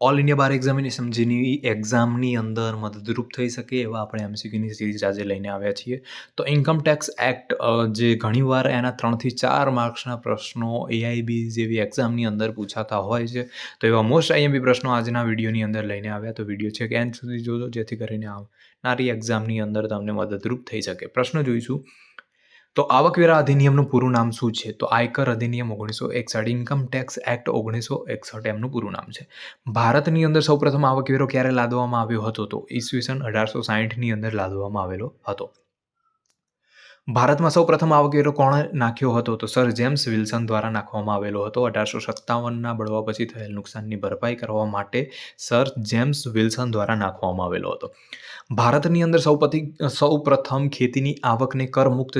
All India બાર examination જેની એક્ઝામની અંદર મદદરૂપ થઈ શકે એવા આપણે એમસીક્યુની સિરીઝ આજે લઈને આવ્યા છીએ. તો ઇન્કમ ટેક્સ એક્ટ જે ઘણીવાર એના 3 થી 4 માર્ક્સના પ્રશ્નો એઆઈબી જેવી એક્ઝામની અંદર પૂછાતા હોય છે. તો એવા મોસ્ટ આઈએમપી પ્રશ્નો આજના વિડીયોની અંદર લઈને આવ્યા. તો વિડીયો છે કે એન્ડ સુધી જોજો જેથી કરીને આવનારી એક્ઝામની અંદર તમને મદદરૂપ થઈ શકે. પ્રશ્ન જોઈશું. તો આવકવેરા અધિનિયમનું પૂરું નામ શું છે? તો આયકર અધિનિયમ 1961, ઇન્કમ ટેક્સ એક્ટ 1961 એમનું પૂરું નામ છે. ભારતની અંદર સૌપ્રથમ આવકવેરો ક્યારે લાદવામાં આવ્યો હતો? તો ઈસવીસન 1860ની અંદર લાદવામાં આવેલો હતો. ભારતમાં સૌપ્રથમ આવકવેરો કોણે નાખ્યો હતો? તો સર જેમ્સ વિલ્સન દ્વારા નાખવામાં આવેલો હતો. 1857ના બળવા પછી થયેલ નુકસાનની ભરપાઈ કરવા માટે સર જેમ્સ વિલ્સન દ્વારા નાખવામાં આવેલો હતો. ભારતની અંદર સૌપ્રથમ ખેતીની આવકને કરમુક્ત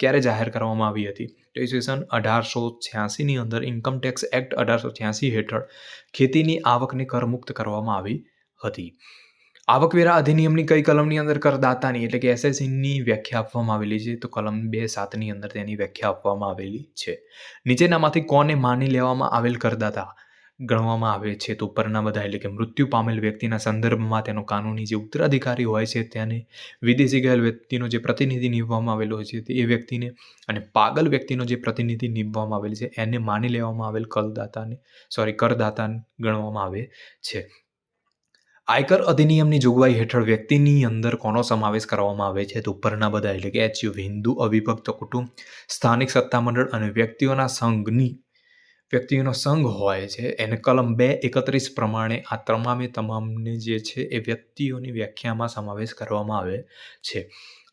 ક્યારે જાહેર કરવામાં આવી હતી? તો ઈસવીસન 1886ની અંદર ઇન્કમ ટેક્સ એક્ટ 1886 હેઠળ ખેતીની આવકને કરમુક્ત કરવામાં આવી હતી. આવકવેરા અધિનિયમની કઈ કલમની અંદર કરદાતાની એટલે કે એસએસસીની વ્યાખ્યા આપવામાં આવેલી છે? તો કલમ 2(7) ની અંદર તેની વ્યાખ્યા આપવામાં આવેલી છે. નીચેનામાંથી કોને માની લેવામાં આવેલ કરદાતા ગણવામાં આવે છે? તો ઉપરના બધા એટલે કે મૃત્યુ પામેલ વ્યક્તિના સંદર્ભમાં તેનો કાનૂની જે ઉત્તરાધિકારી હોય છે તેને, વિદેશી ગયેલ વ્યક્તિનો જે પ્રતિનિધિ નીમવામાં આવેલો હોય છે એ વ્યક્તિને, અને પાગલ વ્યક્તિનો જે પ્રતિનિધિ નીમવામાં આવેલ છે એને માની લેવામાં આવેલ કરદાતા ગણવામાં આવે છે. આયકર અધિનિયમની જોગવાઈ હેઠળ વ્યક્તિની અંદર કોનો સમાવેશ કરવામાં આવે છે? તો ઉપરના બધા એટલે કે એચયુ, હિન્દુ અવિભક્ત કુટુંબ, સ્થાનિક સત્તામંડળ અને વ્યક્તિઓનો સંઘ હોય છે એને કલમ 231 પ્રમાણે આ તમામને જે છે એ વ્યક્તિઓની વ્યાખ્યામાં સમાવેશ કરવામાં આવે છે.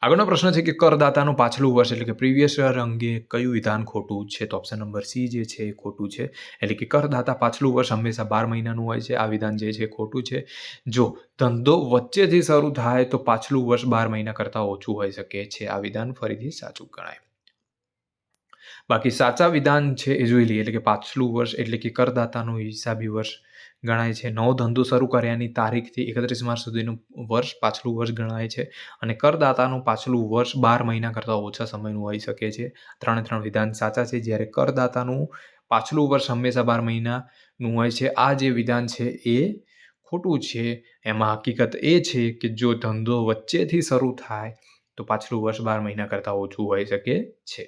આગળનો પ્રશ્ન છે કે કરદાતાનું પાછલું વર્ષ એટલે કે પ્રીવિયસ યર અંગે કયું વિધાન ખોટું છે? તો ઓપ્શન નંબર સી જે છે એ ખોટું છે. એટલે કે કરદાતા પાછલું વર્ષ હંમેશા 12 મહિનાનું હોય છે. આ વિધાન જે છે ખોટું છે. જો ધંધો વચ્ચેથી શરૂ થાય તો પાછલું વર્ષ 12 મહિના કરતાં ઓછું હોઈ શકે છે. આ વિધાન ફરીથી સાચું ગણાય. બાકી સાચા વિધાન છે એ જોઈ લઈએ. એટલે કે પાછલું વર્ષ એટલે કે કરદાતાનું હિસાબી વર્ષ ગણાય છે. નવો ધંધો શરૂ કર્યાની તારીખથી 31 માર્ચ સુધીનું વર્ષ પાછલું વર્ષ ગણાય છે. અને કરદાતાનું પાછલું વર્ષ 12 મહિના કરતાં ઓછા સમયનું હોઈ શકે છે. 3 વિધાન સાચા છે. જ્યારે કરદાતાનું પાછલું વર્ષ હંમેશા 12 મહિનાનું હોય છે આ જે વિધાન છે એ ખોટું છે. એમાં હકીકત એ છે કે જો ધંધો વચ્ચેથી શરૂ થાય તો પાછલું વર્ષ 12 મહિના કરતાં ઓછું હોઈ શકે છે.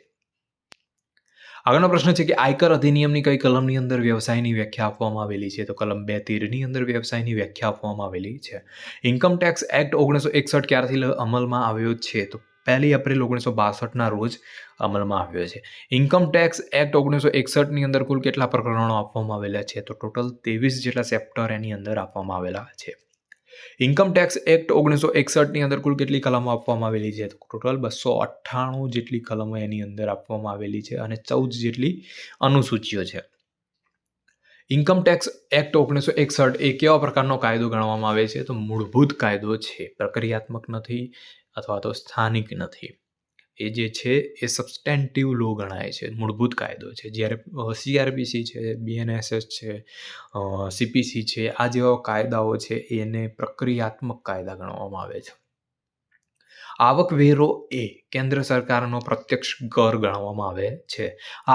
આગળનો પ્રશ્ન છે કે આયકર અધિનિયમની કઈ કલમની અંદર વ્યવસાયની વ્યાખ્યા આપવામાં આવેલી છે? તો કલમ 213ની અંદર વ્યવસાયની વ્યાખ્યા આપવામાં આવેલી છે. ઇન્કમ ટેક્સ એક્ટ 1961 ક્યારથી અમલમાં આવ્યો છે? તો 1 એપ્રિલ 1962ના રોજ અમલમાં આવ્યો છે. ઇન્કમ ટેક્સ એક્ટ 1961ની અંદર કુલ કેટલા પ્રકરણો આપવામાં આવેલા છે? તો ટોટલ 23 જેટલા ચેપ્ટર એની અંદર આપવામાં આવેલા છે. ઇન્કમ ટેક્સ એક્ટ 1961ની અંદર કુલ કેટલી કલમો આપવામાં આવેલી છે? તો ટોટલ 298 જેટલી કલમો એની અંદર આપવામાં આવેલી છે અને 14 જેટલી અનુસૂચિઓ છે. ઇન્કમ ટેક્સ એક્ટ 1961 એ કેવા પ્રકારનો કાયદો ગણવામાં આવે છે? તો મૂળભૂત કાયદો છે, પ્રક્રિયાત્મક નથી અથવા તો સ્થાનિક નથી. એ જે છે એ સબસ્ટેન્ટિવ લો ગણાય છે, મૂળભૂત કાયદો છે. જ્યારે સીઆરપીસી છે, બીએનએસએસ છે, સીપીસી છે, આ જેવા કાયદાઓ છે એને પ્રક્રિયાત્મક કાયદા ગણવામાં આવે છે. આવકવેરો એ કેન્દ્ર સરકારનો પ્રત્યક્ષ કર ગણવામાં આવે છે.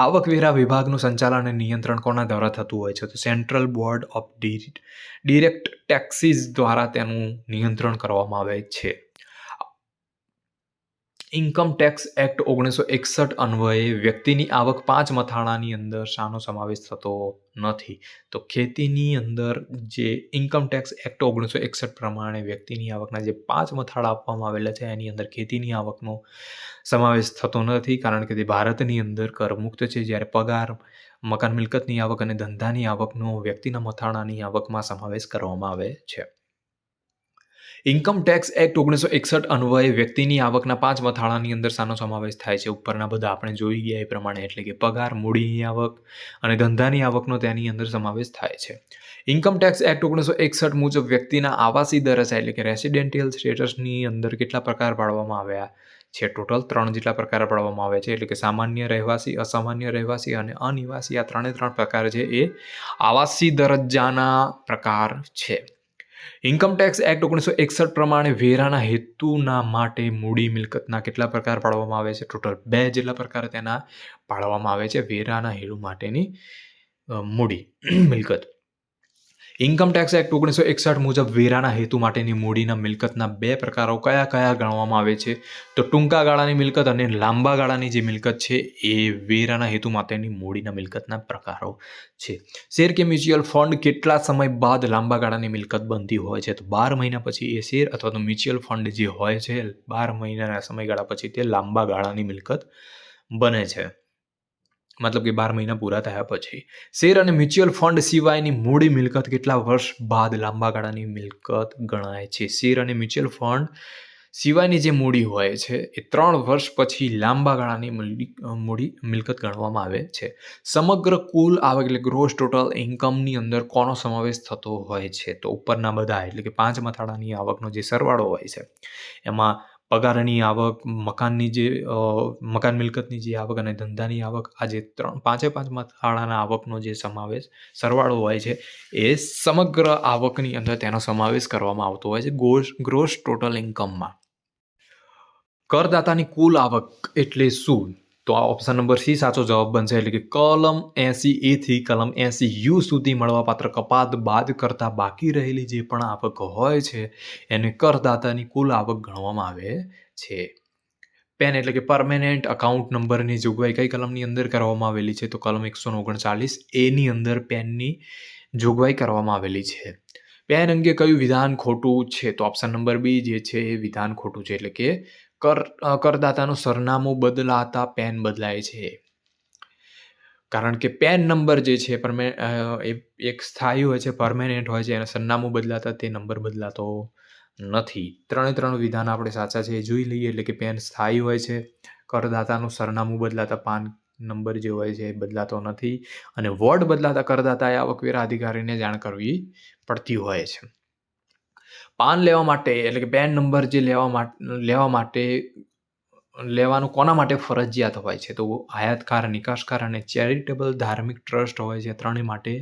આવકવેરા વિભાગનું સંચાલન અને નિયંત્રણ કોના દ્વારા થતું હોય છે? તો central board of direct taxes દ્વારા તેનું નિયંત્રણ કરવામાં આવે છે. ઇન્કમ ટેક્સ એક્ટ 1961 અન્વયે વ્યક્તિની આવક 5 મથાળાની અંદર શાનો સમાવેશ થતો નથી? તો ખેતીની અંદર જે ઇન્કમ ટેક્સ એક્ટ 1961 પ્રમાણે વ્યક્તિની આવકના જે 5 મથાળા આપવામાં આવેલા છે એની અંદર ખેતીની આવકનો સમાવેશ થતો નથી, કારણ કે તે ભારતની અંદર કરમુક્ત છે. જ્યારે પગાર, મકાન મિલકતની આવક અને ધંધાની આવકનો વ્યક્તિના મથાળાની આવકમાં સમાવેશ કરવામાં આવે છે. ઇન્કમ ટેક્સ એક્ટ 1961 અન્વયે વ્યક્તિની આવકના 5 મથાળાની અંદર શાનો સમાવેશ થાય છે? ઉપરના બધા આપણે જોઈ ગયા એ પ્રમાણે, એટલે કે પગાર, મૂડીની આવક અને ધંધાની આવકનો તેની અંદર સમાવેશ થાય છે. ઇન્કમ ટેક્સ એક્ટ 1961 મુજબ વ્યક્તિના આવાસી દરજ્જા એટલે કે રેસિડેન્ટિયલ સ્ટેટસની અંદર કેટલા પ્રકાર પાડવામાં આવ્યા છે? ટોટલ 3 જેટલા પ્રકાર પાડવામાં આવ્યા છે. એટલે કે સામાન્ય રહેવાસી, અસામાન્ય રહેવાસી અને અનિવાસી. આ 3 પ્રકાર છે એ આવાસી દરજ્જાના પ્રકાર છે. ઇન્કમ ટેક્સ એક્ટ 1961 પ્રમાણે વેરાના હેતુના માટે મૂડી મિલકતના કેટલા પ્રકાર પાડવામાં આવે છે? ટોટલ 2 જેટલા પ્રકાર તેના પાડવામાં આવે છે વેરાના હેતુ માટેની મૂડી મિલકત. ઇન્કમ ટેક્સ એક્ટ 1961 મુજબ વેરાના હેતુ માટેની મૂડીના મિલકતના બે પ્રકારો કયા કયા ગણવામાં આવે છે? તો ટૂંકા ગાળાની મિલકત અને લાંબા ગાળાની જે મિલકત છે એ વેરાના હેતુ માટેની મૂડીના મિલકતના પ્રકારો છે. શેર કે મ્યુચ્યુઅલ ફંડ કેટલા સમય બાદ લાંબા ગાળાની મિલકત બનતી હોય છે? તો 12 મહિના પછી એ શેર અથવા તો મ્યુચ્યુઅલ ફંડ જે હોય છે 12 મહિનાના સમયગાળા પછી તે લાંબા ગાળાની મિલકત બને છે. મતલબ કે 12 મહિના પૂરા થયા પછી. શેર અને મ્યુચ્યુઅલ ફંડ સિવાયની મૂડી મિલકત કેટલા વર્ષ બાદ લાંબા ગાળાની મિલકત ગણાય છે? શેર અને મ્યુચ્યુઅલ ફંડ સિવાયની જે મૂડી હોય છે એ 3 વર્ષ પછી લાંબા ગાળાની મૂડી મિલકત ગણવામાં આવે છે. સમગ્ર કુલ આવક એટલે ગ્રોસ ટોટલ ઇન્કમની અંદર કોનો સમાવેશ થતો હોય છે? તો ઉપરના બધા એટલે કે 5 મથાળાની આવકનો જે સરવાળો હોય છે એમાં પગારની આવક, મકાન મિલકતની જે આવક અને ધંધાની આવક, આ જે 5 મથાળાના આવકનો જે સરવાળો હોય છે એ સમગ્ર આવકની અંદર તેનો સમાવેશ કરવામાં આવતો હોય છે ગ્રોસ ટોટલ ઇન્કમમાં. કરદાતાની કુલ આવક એટલે શું? તો આ ઓપ્શન નંબર સી સાચો જવાબ બનશે. એટલે કે કલમ 80A થી કલમ 80U સુધી મળવાપાત્ર કપાત બાદ કરતા બાકી રહેલી જે પણ આવક હોય છે એને કરદાતાની કુલ આવક ગણવામાં આવે છે. પેન એટલે કે પરમેનન્ટ અકાઉન્ટ નંબરની જોગવાઈ કઈ કલમની અંદર કરવામાં આવેલી છે? તો કલમ 139A ની અંદર પેનની જોગવાઈ કરવામાં આવેલી છે. પેન અંગે કયું વિધાન ખોટું છે? તો ઓપ્શન નંબર બી જે છે એ વિધાન ખોટું છે. એટલે કે કરદાતાનું સરનામું બદલાતા પેન બદલાય છે. કારણ કે પેન નંબર જે છે એક સ્થાયી હોય છે, પરમેનન્ટ હોય છે, અને સરનામું બદલાતા તે નંબર બદલાતો નથી. 3 વિધાન આપણે સાચા છે એ જોઈ લઈએ. એટલે કે પેન સ્થાયી હોય છે, કરદાતાનું સરનામું બદલાતા પાન નંબર જે હોય છે એ બદલાતો નથી, અને વોર્ડ બદલાતા કરદાતાએ આવકવેરા અધિકારીને જાણ કરવી પડતી હોય છે. પાન લેવા માટે એટલે કે પેન નંબર જે લેવા માટે લેવાનું કોના માટે ફરજિયાત હોય છે? તો આયાતકાર, નિકાસકાર અને ચેરિટેબલ ધાર્મિક ટ્રસ્ટ હોય છે, ત્રણેય માટે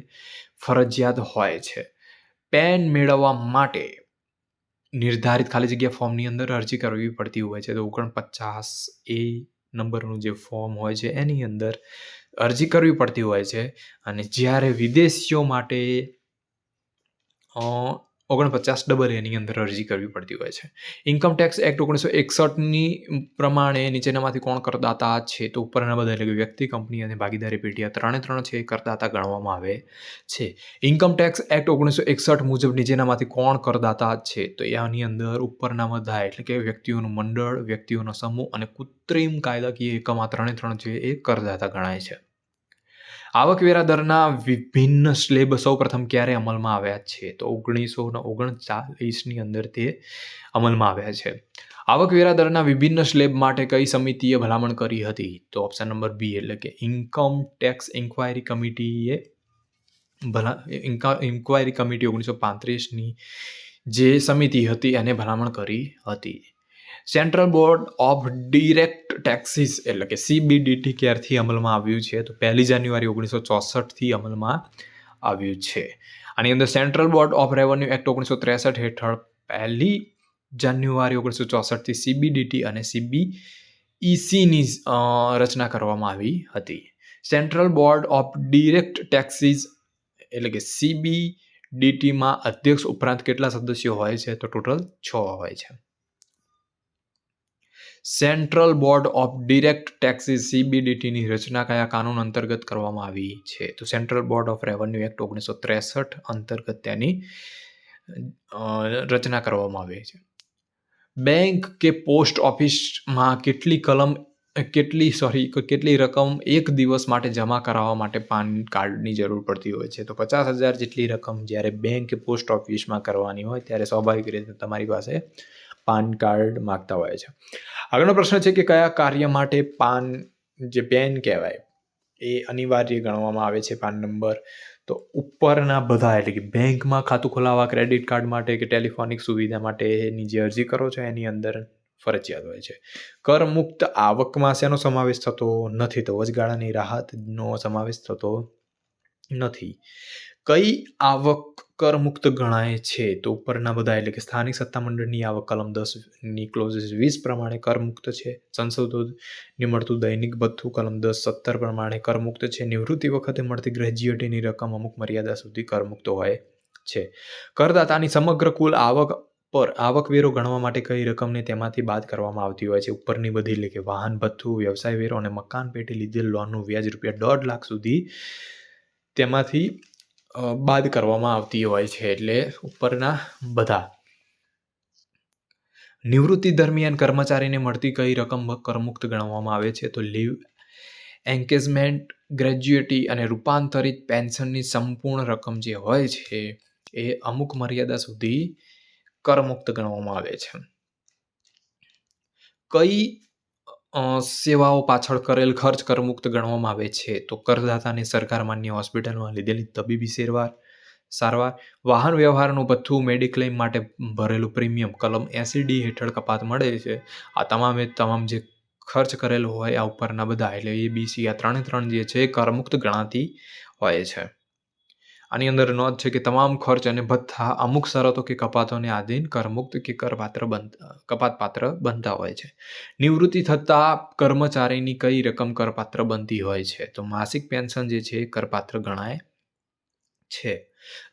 ફરજિયાત હોય છે. પેન મેળવવા માટે નિર્ધારિત ખાલી જગ્યા ફોર્મની અંદર અરજી કરવી પડતી હોય છે. તો 49A નંબરનું જે ફોર્મ હોય છે એની અંદર અરજી કરવી પડતી હોય છે. અને જ્યારે વિદેશીઓ માટે 49AA ની અંદર અરજી કરવી પડતી હોય છે. ઇન્કમ ટેક્સ એક્ટ 1961ની પ્રમાણે નીચેનામાંથી કોણ કરદાતા છે? તો ઉપરના બધા એટલે કે વ્યક્તિ, કંપની અને ભાગીદારી પેઢી, આ 3 છે એ કરદાતા ગણવામાં આવે છે. ઇન્કમ ટેક્સ એક્ટ 1961 મુજબ નીચેનામાંથી કોણ કરદાતા છે? તો આની અંદર ઉપરના બધા એટલે કે વ્યક્તિઓનું મંડળ, વ્યક્તિઓનો સમૂહ અને કૃત્રિમ કાયદાકીય એકમ, આ 3 છે એ કરદાતા ગણાય છે. આવકવેરા દરના વિભિન્ન સ્લેબ સૌપ્રથમ ક્યારે અમલમાં આવ્યા છે? તો 1939ની અંદર તે અમલમાં આવ્યા છે. આવકવેરા દરના વિભિન્ન સ્લેબ માટે કઈ સમિતિએ ભલામણ કરી હતી? તો ઓપ્શન નંબર બી એટલે કે ઇન્કમ ટેક્સ ઇન્ક્વાયરી કમિટીએ ઇન્ક્વાયરી કમિટી 1935ની જે સમિતિ હતી એને ભલામણ કરી હતી. Central board of direct taxes એટલે કે CBDT ક્યારથી અમલમાં આવ્યું છે? તો 1 જાન્યુઆરી 1964થી અમલમાં આવ્યું છે. આની અંદર central board of revenue act 1963 હેઠળ 1 જાન્યુઆરી 1964થી CBDT અને CBECની રચના કરવામાં આવી હતી. Central board of direct taxes એટલે કે CBDTમાં અધ્યક્ષ ઉપરાંત કેટલા સદસ્યો હોય છે? તો ટોટલ 6 હોય છે. Central board of direct taxes CBDTની રચના કયા કાનૂન અંતર્ગત કરવામાં આવી છે? તો central board of revenue act 1963 અંતર્ગત તેની રચના કરવામાં આવી છે. બેંક કે પોસ્ટ ઓફિસમાં કેટલી રકમ એક દિવસ માટે જમા કરાવવા માટે પાન કાર્ડની જરૂર પડતી હોય છે? તો 50,000 જેટલી રકમ જ્યારે બેંક કે પોસ્ટ ઓફિસમાં કરવાની હોય ત્યારે સ્વાભાવિક રીતે તમારી પાસે પાન કાર્ડ માંગતા હોય છે. આગળનો પ્રશ્ન છે કે કયા કાર્ય માટે પેન કહેવાય એ અનિવાર્ય ગણવામાં આવે છે પાન નંબર? તો ઉપરના બધા એટલે કે બેંકમાં ખાતું ખોલાવવા, ક્રેડિટ કાર્ડ માટે કે ટેલિફોનિક સુવિધા માટેની જે અરજી કરો છો એની અંદર ફરજિયાત હોય છે. કરમુક્ત આવકમાં શેનો સમાવેશ થતો નથી? તો વચગાળાની રાહતનો સમાવેશ થતો નથી. કઈ આવક કરમુક્ત ગણાય છે? તો ઉપરના બધા એટલે કે સ્થાનિક સત્તામંડળની આવક કલમ 10ની ક્લોઝિસ 20 પ્રમાણે કરમુક્ત છે. સંશોધનની મળતું દૈનિક ભથ્થું કલમ 10(17) પ્રમાણે કરમુક્ત છે. નિવૃત્તિ વખતે મળતી ગ્રેજ્યુએટીની રકમ અમુક મર્યાદા સુધી કરમુક્ત હોય છે. કરદાતાની સમગ્ર કુલ આવક પર આવકવેરો ગણવા માટે કઈ રકમને તેમાંથી બાદ કરવામાં આવતી હોય છે? ઉપરની બધી એટલે કે વાહન ભથ્થું, વ્યવસાય વેરો અને મકાન પેટે લીધેલ લોનનું વ્યાજ ₹1.5 લાખ સુધી તેમાંથી બાદ કરવામાં આવતી હોય છે. એટલે ઉપરના બધા. નિવૃત્તિ દરમિયાન કર્મચારીને મળતી કઈ રકમ કરમુક્ત ગણવામાં આવે છે? તો લીવ એન્કેજમેન્ટ, ગ્રેજ્યુટી અને રૂપાંતરિત પેન્શનની સંપૂર્ણ રકમ જે હોય છે એ અમુક મર્યાદા સુધી કરમુક્ત ગણવામાં આવે છે. કઈ સેવાઓ પાછળ કરેલ ખર્ચ કરમુક્ત ગણવામાં આવે છે? તો કરદાતાને સરકાર માન્ય હોસ્પિટલમાં લીધેલી તબીબી સારવાર, વાહન વ્યવહારનું ભથ્થું, મેડિક્લેમ માટે ભરેલું પ્રીમિયમ કલમ 80D હેઠળ કપાત મળે છે. આ તમામ જે ખર્ચ કરેલો હોય આ ઉપરના બધા એટલે ABC આ ત્રણ જે છે કરમુક્ત ગણાતી હોય છે. આની અંદર નોંધ છે કે તમામ ખર્ચ અને ભથ્થા અમુક શરતો કે કપાતોને આધીન કરમુક્ત કે કપાતપાત્ર બનતા હોય છે. નિવૃત્તિ થતા કર્મચારીની કઈ રકમ કરપાત્ર બનતી હોય છે? તો માસિક પેન્શન જે છે કરપાત્ર ગણાય છે.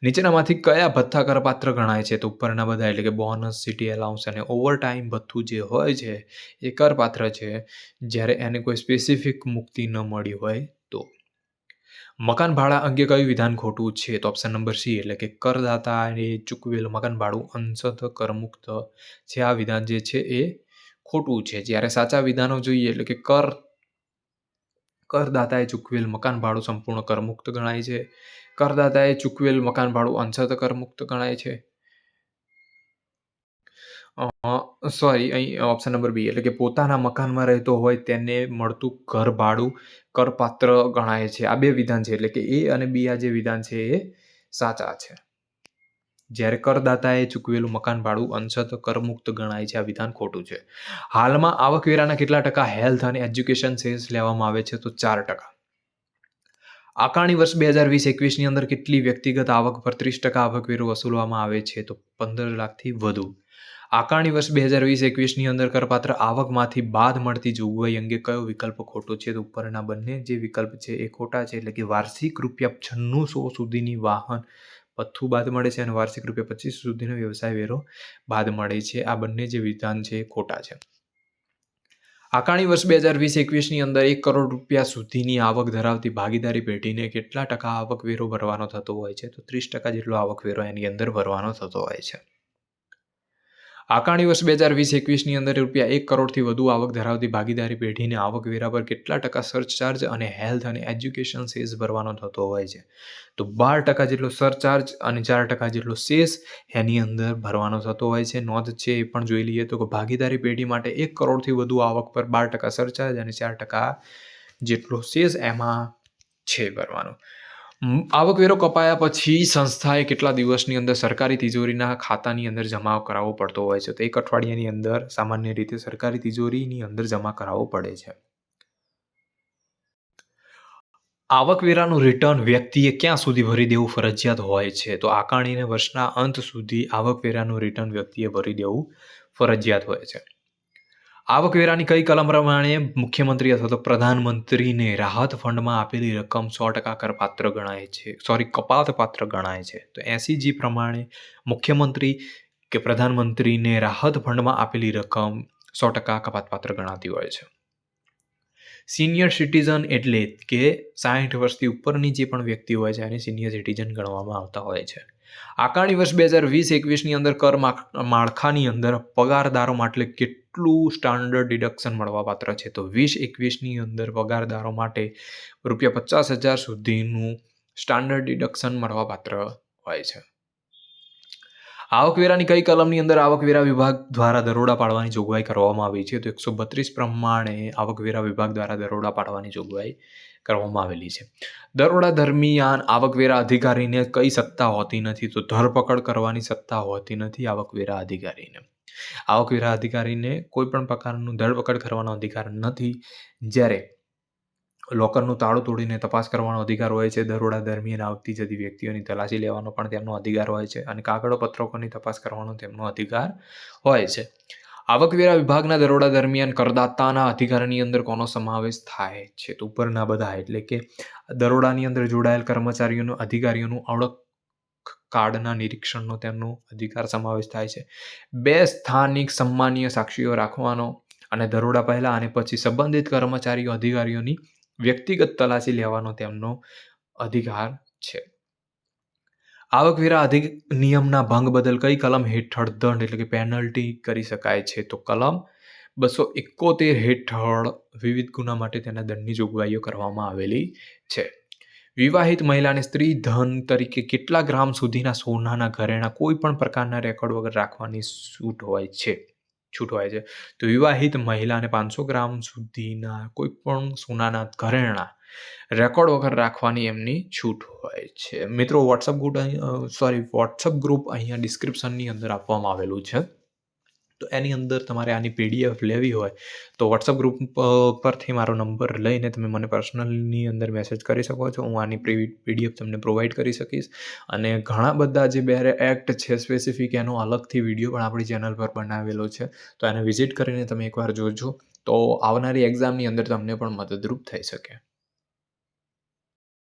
નીચેનામાંથી કયા ભથ્થા કરપાત્ર ગણાય છે? તો ઉપરના બધા એટલે કે બોનસ, સિટી એલાઉન્સ અને ઓવરટાઈમ ભથ્થું જે હોય છે એ કરપાત્ર છે, જ્યારે એને કોઈ સ્પેસિફિક મુક્તિ ન મળી હોય તો. મકાન ભાડા અંગે કયું વિધાન ખોટું છે? તો ઓપ્શન નંબર સી એટલે કે કરદાતાએ ચૂકવેલ મકાન ભાડું અંશતઃ કરમુક્ત છે. આ વિધાન જે છે એ ખોટું છે. જ્યારે સાચા વિધાનો જોઈએ એટલે કે કરદાતાએ ચૂકવેલ મકાન ભાડું સંપૂર્ણ કરમુક્ત ગણાય છે. કરદાતાએ ચૂકવેલ મકાન ભાડું અંશતઃ કરમુક્ત ગણાય છે. અહીં ઓપ્શન નંબર બી એટલે કે પોતાના મકાનમાં રહેતો હોય તેને મળતું ઘર ભાડું કરપાત્ર ગણાય છે. આ બે વિધાન છે એટલે કે એ અને બી આ જે વિધાન છે એ સાચા છે. જ્યારે કરદાતાએ ચૂકવેલું મકાન ભાડું અંશતઃ કરમુક્ત ગણાય છે. આ વિધાન ખોટું છે. હાલમાં આવકવેરાના કેટલા ટકા હેલ્થ અને એજ્યુકેશન સેસ લેવામાં આવે છે? તો 4%. આકારણી વર્ષ 2020-21ની અંદર કેટલી વ્યક્તિગત આવક પર 30% આવકવેરો વસૂલવામાં આવે છે? તો 15 લાખથી વધુ. આકારણી વર્ષ 2020-21ની અંદર કરપાત્ર આવકમાંથી બાદ મળતી જોગવાઈ અંગે કયો વિકલ્પ ખોટો છે? તો ઉપરના બંને જે વિકલ્પ છે એ ખોટા છે. એટલે કે વાર્ષિક ₹9600 સુધીની વાહન ભથ્થું બાદ મળે છે અને વાર્ષિક ₹25 સુધીનો વ્યવસાય વેરો બાદ મળે છે. આ બંને જે વિધાન છે એ ખોટા છે. આકારણી વર્ષ 2020-21ની અંદર ₹1 કરોડ સુધીની આવક ધરાવતી ભાગીદારી પેઢીને કેટલા ટકા આવકવેરો ભરવાનો થતો હોય છે? તો 30% જેટલો આવકવેરો એની અંદર ભરવાનો થતો હોય છે. આકારણી વર્ષ 2020-21ની અંદર ₹1 કરોડથી વધુ આવક ધરાવતી ભાગીદારી પેઢીને આવકવેરા પર કેટલા ટકા સરચાર્જ અને હેલ્થ અને એજ્યુકેશન સેસ ભરવાનો થતો હોય છે? તો 12% જેટલો સરચાર્જ અને 4% જેટલો સેસ એની અંદર ભરવાનો થતો હોય છે. નોંધ છે એ પણ જોઈ લઈએ તો કે ભાગીદારી પેઢી માટે 1 કરોડથી વધુ આવક પર 12% સરચાર્જ અને 4% જેટલો સેસ એમાં છે ભરવાનો. આવકવેરો કપાયા પછી સંસ્થાએ કેટલા દિવસની અંદર સરકારી તિજોરીના ખાતાની અંદર જમા કરાવવો પડતો હોય છે? તો 1 અઠવાડિયાની અંદર સામાન્ય રીતે સરકારી તિજોરીની અંદર જમા કરાવવો પડે છે. આવકવેરાનું રિટર્ન વ્યક્તિએ ક્યાં સુધી ભરી દેવું ફરજિયાત હોય છે? તો આકારણીને વર્ષના અંત સુધી આવકવેરાનું રિટર્ન વ્યક્તિએ ભરી દેવું ફરજિયાત હોય છે. આવકવેરાની કઈ કલમ પ્રમાણે મુખ્યમંત્રી અથવા તો પ્રધાનમંત્રીને રાહત ફંડમાં આપેલી રકમ 100% કરપાત્ર ગણાય છે? કપાતપાત્ર ગણાય છે. તો 80G પ્રમાણે મુખ્યમંત્રી કે પ્રધાનમંત્રીને રાહત ફંડમાં આપેલી રકમ 100% કપાતપાત્ર ગણાતી હોય છે. સિનિયર સિટીઝન એટલે કે 60 વર્ષથી ઉપરની જે પણ વ્યક્તિ હોય છે એને સિનિયર સિટીઝન ગણવામાં આવતા હોય છે. આકારણી વર્ષ 2020-21ની અંદર કર માળખાની અંદર પગારદારો માટે કેટલું સ્ટાન્ડર્ડ ડિડક્શન મળવાપાત્ર છે? તો 20-21ની અંદર પગારદારો માટે ₹50,000 સુધીનું સ્ટાન્ડર્ડ ડિડક્શન મળવાપાત્ર હોય છે. આવકવેરાની કઈ કલમની અંદર આવકવેરા વિભાગ દ્વારા દરોડા પાડવાની જોગવાઈ કરવામાં આવી છે? તો 132 પ્રમાણે આવકવેરા વિભાગ દ્વારા દરોડા પાડવાની જોગવાઈ કરવામાં આવેલી છે. દરોડા દરમિયાન આવકવેરા અધિકારીને કઈ સત્તા હોતી નથી? તો ધરપકડ કરવાની સત્તા હોતી નથી આવકવેરા અધિકારીને. આવકવેરા અધિકારીને કોઈ પણ પ્રકારનું ધરપકડ કરવાનો અધિકાર નથી. જ્યારે લોકરનું તાળું તોડીને તપાસ કરવાનો અધિકાર હોય છે. દરોડા દરમિયાન આવતી જતી વ્યક્તિઓની તલાશી લેવાનો પણ તેમનો અધિકાર હોય છે અને કાગળો પત્રકોની તપાસ કરવાનો તેમનો અધિકાર હોય છે. આવકવેરા વિભાગના દરોડા દરમિયાન કરદાતાના અધિકારની અંદર કોનો સમાવેશ થાય છે? તો ઉપરના બધા એટલે કે દરોડાની અંદર જોડાયેલ કર્મચારીઓનું અધિકારીઓનું ઓળખ કાર્ડના નિરીક્ષણનો તેમનો અધિકાર સમાવેશ થાય છે. 2 સ્થાનિક સન્માનીય સાક્ષીઓ રાખવાનો અને દરોડા પહેલા અને પછી સંબંધિત કર્મચારીઓ અધિકારીઓની વ્યક્તિગત તલાશી લેવાનો તેમનો અધિકાર છે. આવકવેરા અધિનિયમના ભંગ બદલ કઈ કલમ હેઠળ દંડ એટલે કે પેનલ્ટી કરી શકાય છે? તો કલમ 271 હેઠળ વિવિધ ગુના માટે તેના દંડની જોગવાઈઓ કરવામાં આવેલી છે. વિવાહિત મહિલાને સ્ત્રી ધન તરીકે કેટલા ગ્રામ સુધીના સોનાના ઘરેણાં કોઈ પણ પ્રકારના રેકોર્ડ વગર રાખવાની છૂટ હોય છે? તો વિવાહિત મહિલાને 500 ગ્રામ સુધીના કોઈ પણ સોનાના ઘરેણાં રેકોર્ડ વગર રાખવાની એમની છૂટ હોય છે. મિત્રો, વોટ્સઅપ ગ્રુપ અહીંયા ડિસ્ક્રિપ્શનની અંદર આપવામાં આવેલું છે. તો એની અંદર તમારે આની PDF લેવી હોય તો વોટ્સઅપ ગ્રુપ પરથી મારો નંબર લઈને તમે મને પર્સનલની અંદર મેસેજ કરી શકો છો. હું આની PDF તમને પ્રોવાઈડ કરી શકીશ. અને ઘણા બધા જે 2 એક્ટ છે સ્પેસિફિક, એનો અલગથી વિડીયો પણ આપણી ચેનલ પર બનાવેલો છે. તો એને વિઝિટ કરીને તમે એકવાર જોજો, તો આવનારી એક્ઝામની અંદર તમને પણ મદદરૂપ થઈ શકે.